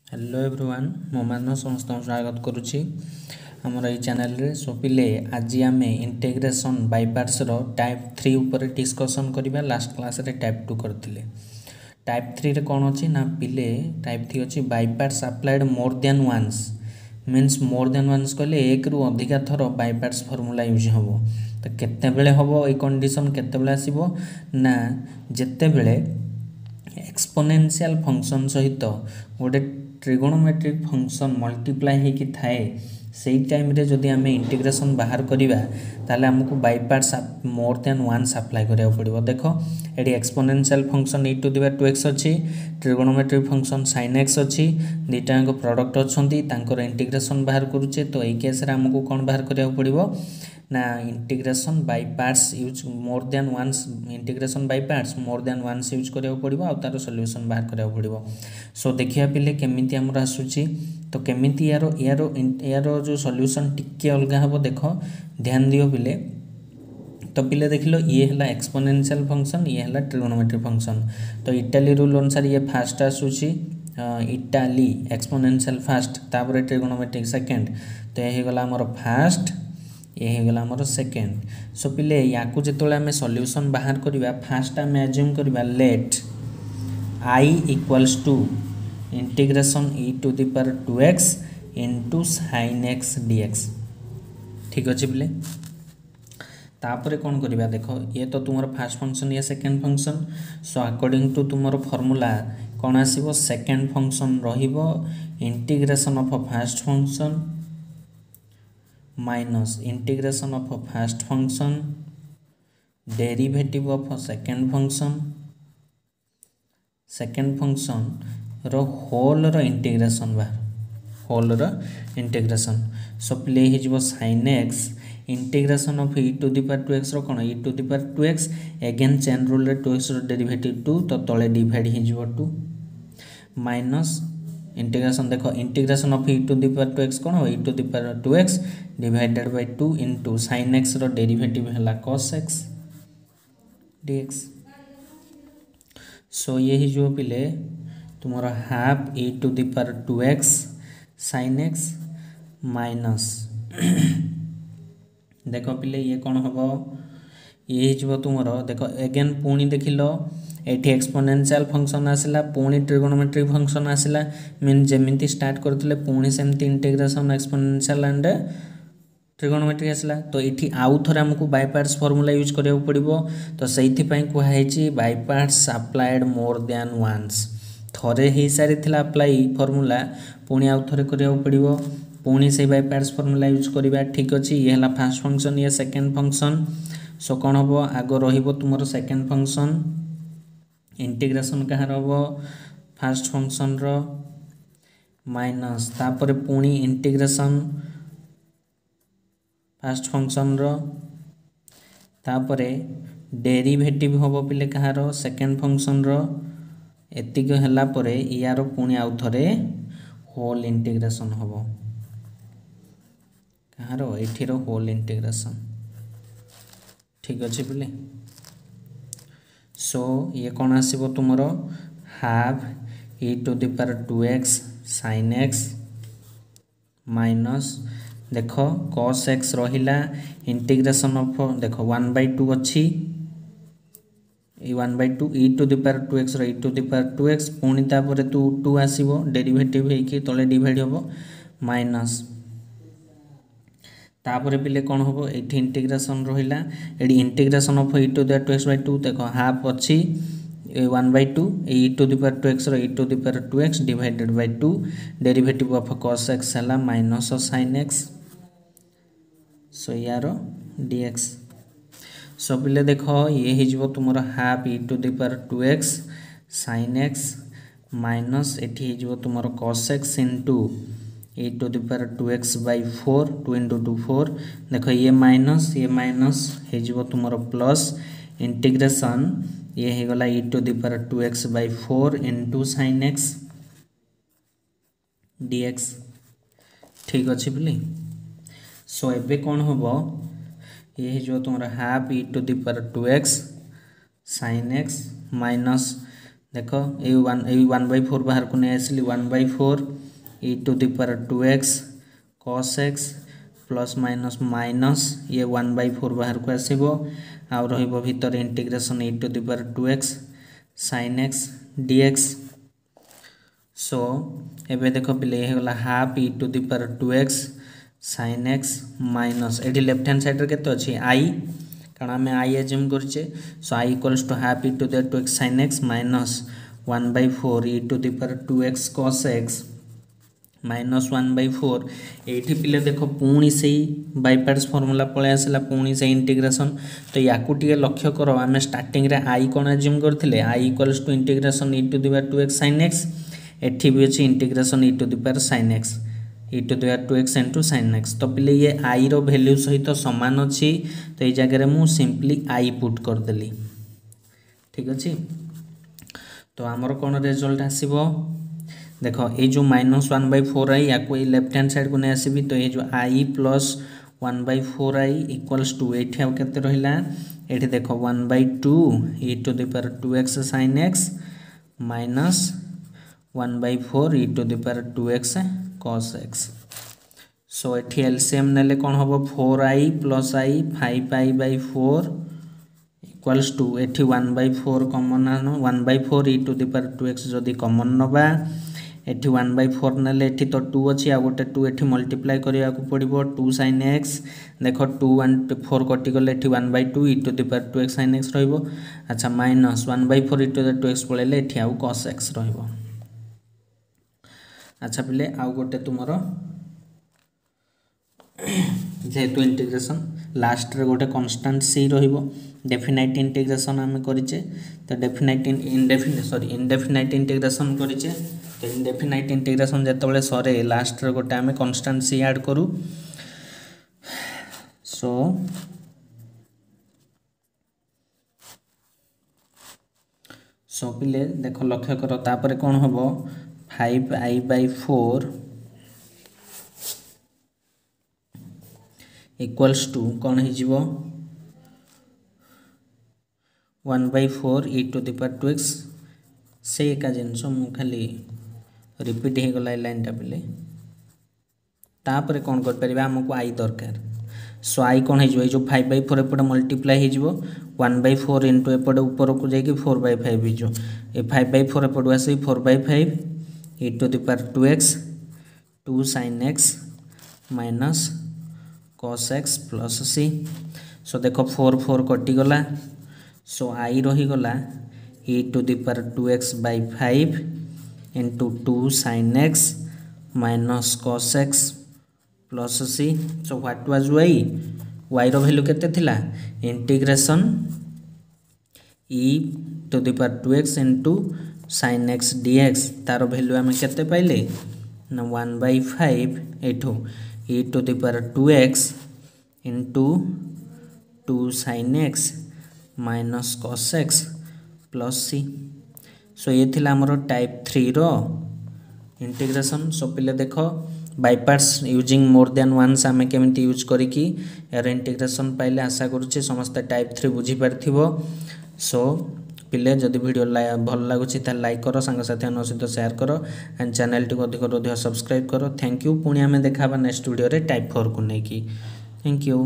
Hello everyone मो मान समस्त स्वागत करुच्ची आमर ये चैनल रे सो पिले आज आम इंटीग्रेशन बाय पार्ट्स रो टाइप 3 ऊपर डिस्कशन करबा। लास्ट क्लास रे टाइप 2 करथिले। टाइप 3 रे कोन अछि ना पिले टाइप 3 अछि by parts applied more than once means more than once कहले एक रु अधिका थर बाय पार्ट्स फार्मूला यूज होबो। तो केते बेले होबो ए कंडीशन केते बेले आसीबो ना जेते बेले एक्सपोनेंशियल फंक्शन सहित गोटे ट्रिगोनोमेट्रिक फंक्शन मल्टीप्लाई होगी थाए से टाइम रे जदि आम इंटीग्रेशन बाहर करवा ताले हमको by parts more than once apply करिया पड़िबो। देखो एडी एक्सपोनेंशियल फंक्शन e⁻²x अच्छी ट्रिगोनोमेट्रिक फंक्शन sin x अच्छी दुईटा प्रोडक्ट अच्छी तांकर इंटीग्रेशन बाहर करुचे। तो यही केस रे हमको कौन बाहर करिया पड़िबो ना integration by parts use more than once integration by parts more than once use करिया पड़िबो आ तार सॉल्यूशन बाहर करिया पड़िबो। सो देखिया पिले केमिति हमर आसुची तो केमिति यारो जो सॉल्यूशन टिके अलगा हबो। देखो ध्यान दियो पिले। तो पिले देखिलो ये हला एक्सपोनेंशियल फंक्शन ये हला ट्रिगोनोमेट्रिक फंक्शन। तो इटाली रूल अनुसार ये फास्ट आसुची इटाली एक्सपोनेंशियल फास्ट तापर ट्रिगोनोमेट्रिक सेकंड। तो ये गला हमर फास्ट ये गला हमर सेकंड। सो पिले याकू जेतोले हमें सॉल्यूशन बाहर करबा फास्ट हम एज्यूम करबा let I equals to integration e⁻²x into sin x dx। ठीक अच्छे पिले। तापर कौन करबा देखो ये तो तुम फास्ट फंक्शन ये second function. So according to तुम फॉर्मूला कौन आसीबो सेकेंड फंक्शन रहिबो integration of first function minus integration of first function derivative of second function रो होल रो इंटीग्रेशन बाहर होल रो इंटीग्रेशन। सो प्ले हिजबो sin x integration of e⁻²x रो कोन e⁻²x अगेन चेन रूल रे 2x रो डेरिवेटिव 2 तो तळे डिवाइड हिजबो 2 माइनस इंटीग्रेशन देखो इंटीग्रेशन ऑफ e⁻²x कोन हो e⁻²x divided by 2 into sin x रो डेरिवेटिव हला cos x dx। सो ये ही जो पिले तुम्हारा half e⁻²x sin x minus देखो पिले ये कौन हम ये जो तुम देखो एगेन पुणी देख लो एटी एक्सपोनेंशियल फंक्शन आसला पुणी ट्रिगोनोमेट्रिक फंक्शन आसला मीन जमीती स्टार्ट करते पुणी सेमती इंटीग्रेशन एक्सपोनेंशियल एंड ट्रिगोनोमेट्रिक आसला। तो ये आउ थे आमको बाय पार्ट्स फॉर्मूला यूज करिया पड़िबो। तो सही कहुई by parts applied more than once थरे ही सारी थिला अप्लाई फॉर्मूला पुणी आउ थे करिया पड़िबो पुणी से बाय पार्ट्स फॉर्मूला यूज करिबा। ठीक अच्छे ये हला फर्स्ट फंक्शन ये सेकेंड फंक्शन। सो कौन हम आग रहिबो तुमर सेकेंड फंक्शन इंटीग्रेशन कहार हम फर्स्ट फंक्शन रो माइनस तापर पुणी इंटीग्रेशन फर्स्ट फंक्शन रो तापर डेरिवेटिव हम पिले कहार सेकेंड फंक्शन रो एतिक हला परे यार पुणी आउ थरे होल इंटीग्रेशन हम कहार एठीर होल इंटीग्रेशन। ठीक अच्छे पिले। सो ये कौन आसीबो तुमर half e⁻²x sin x minus देखो cos x रहिला इंटीग्रेशन ऑफ देखो 1/2 अच्छी 1/2 e⁻²x रो e⁻²x पुणी तापर 2 आसीबो डेरिवेटिव हेकी तले डिवाइड होबो माइनस तापर पिले कौन हम ये इंटीग्रेशन रहिला एडी इंटीग्रेशन ऑफ e⁻²x/2 देखो हाफ अच्छी 1/2 e⁻²x रो e⁻²x divided by 2 derivative of cos x हला माइनस sin x। सो यार dx। सो पिले देखो ये हिजबो तुमरो half e⁻²x sin x minus एठी हिजबो तुमरो cos x into e⁻²x/4 2 into 2 4 देखो ये माइनस हिजबो तुमरो प्लस इंटीग्रेशन ये हे गला e⁻²x/4 into sin x dx। ठीक अच्छे पिले। सो एबे कौन हम ये जो तुम half e⁻²x sin x minus देख ये 1/4 बाहर को नहीं आसली 1/4 e to the power 2x cos x plus minus minus ये 1/4 बाहर को आसो आउ भितर integration e to the power 2x sin x dx so एबे देख पिले ये गला half e to the power 2x sin x minus ये लेफ्ट हैंड साइड के अच्छी i कारण आम आई एज्यूम करछे so I equals to half e to the 2x sin x minus 1/4 e to the power 2x cos x minus 1/4 ये पिले देख पुणी से बाय पार्ट्स फॉर्मूला पळे आसला पुणी से इंटीग्रेशन तो याकू टिके लक्ष्य कर आम स्टार्टिंग रे आई कौन एज्यूम करथिले I equals to integration e to the power 2x sin x एठी भी अछि integration e to the power sin x e to the power 2x into sin x तो पिले ये आई रो वैल्यू सहित समान अछि तो ये जगह रे मु सिंपली आई पुट कर देली ठीक अछि तो आमर कौन रिजल्ट आसीबो देख ये जो -1/4 आई या कोई लेफ्ट हैंड साइड को नहीं आसबि तो ये जो I plus 1/4 I equals to एठी आउ केते रहिला एठी देख 1/2 e to the power 2x sin x minus 1/4 e to the power 2x cos x so एठी एलसीएम नेले कौन हबो 4i plus i 5i/4 equals to एठी 1/4 कॉमन आनो 1/4 e to the power 2x जदी कॉमन नबा एठी 1/4 नेले एठी तो 2 अछि आ गोटे 2 एठी मल्टीप्लाई करिया को पड़िबो 2 sin x देखो 2 and 4 कटि गले एठी 1/2 e to the power 2x sin x रहइबो अच्छा minus 1/4 e to the 2x पळेले एठी आउ cos x रहइबो अच्छा पिले आउ गोटे तुमरो जेहेतु इंटीग्रेशन लास्ट रे गोटे कांस्टेंट c रहइबो डेफिनाइट इंटीग्रेशन आम करिचे तो इनडेफिनाइट इंटीग्रेशन करिचे तो इनडेफिनाइट इंटीग्रेशन जेतबेले सरे लास्ट रे गोटे आम कांस्टेंट c ऐड करू सो पिले देख लक्ष्य कर तापर कौन हबो 5i/4 इक्वल्स टू कौन हो 1/4 e to the power 2x से एका जिनस मु खाली रिपीट हो गला लाइन टा पिले तापर कौन कर परिबा हमको आई दरकार सो आई कौन हो जो 5/4 एपटे मल्टीप्लाई हो 1/4 इंटू एपटे ऊपर को जाकि 4/5 हो ए 5/4 एपटे आसी 4/5 e to the power 2x 2 sin x minus cos x plus c so देखो 4 कटि गला सो आई रही गला e to the power 2x/5 into 2 sin x minus cos x plus c so what was y रो value केते थिला integration e to the power 2x into sin x dx तार वैल्यू आम केते पाइले ना 1/5 एठो e to the power 2x into 2 sin x minus cos x plus c सो ये थिला हमरो टाइप 3 रो इंटीग्रेशन सो पिले देखो by parts using more than once आम केमिति यूज करिकी यार इंटीग्रेशन पाइले आशा करूचे समस्त टाइप 3 बुझी पारथिबो सो पिले जदि वीडियो भल लगुच लाइक करो सांग साथी सहित शेयर करो एंड चैनल टी अधिक अधिक सब्सक्राइब करो थैंक यू पुणी आम देखा नेक्स्ट वीडियो रे टाइप 4 को लेकिन थैंक यू।